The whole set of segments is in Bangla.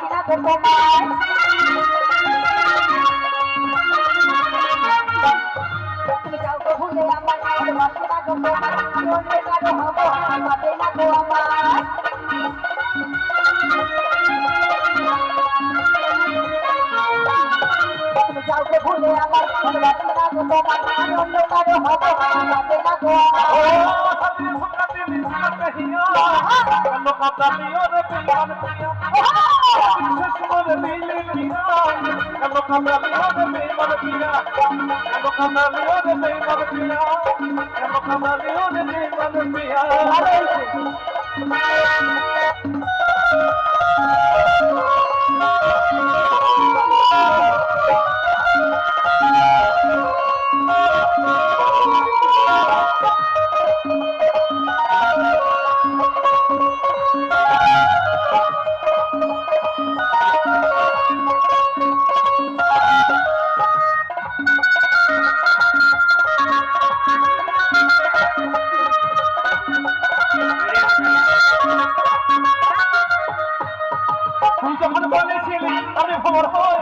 ভালোবাসি না গো তোমায়। তুমি যাও গো ভুলে আমার ভালোবাসি না গো তোমায়। আমি অন্য কারো হব পাবে না গো আমার। তুমি যাও গো ভুলে আমার ভালোবাসি না গো তোমায়। আমি অন্য কারো হব পাবে না গো তুই যখন বলেছিলি আমি ভোর হই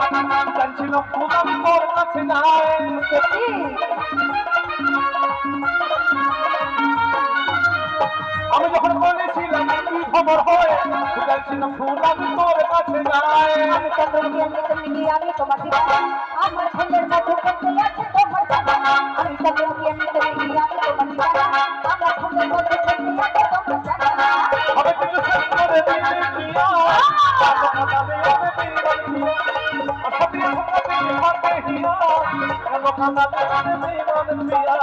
জানছিলাম ফুল আমি তোর কাছে নাই। আমি যখন বলেছিলাম তুই খবর হয় জানছিলাম ফুল আমি তোর কাছে নাই। আমি চন্দ্রকে আমি আমি তোমার দিবানা আমার ফুলের মতো করতে আছে তোমার জানা। আমি চন্দ্রকে আমি আমি তোমার দিবানা আমার ফুলের মতো করতে আছে তোমার জানা। হবে কিছু শেষ করে দিলে প্রিয়া আমি হবে প্রিয়া সত্যি সত্যি হবে হিয়া কেন কাঁদালে প্রিয়া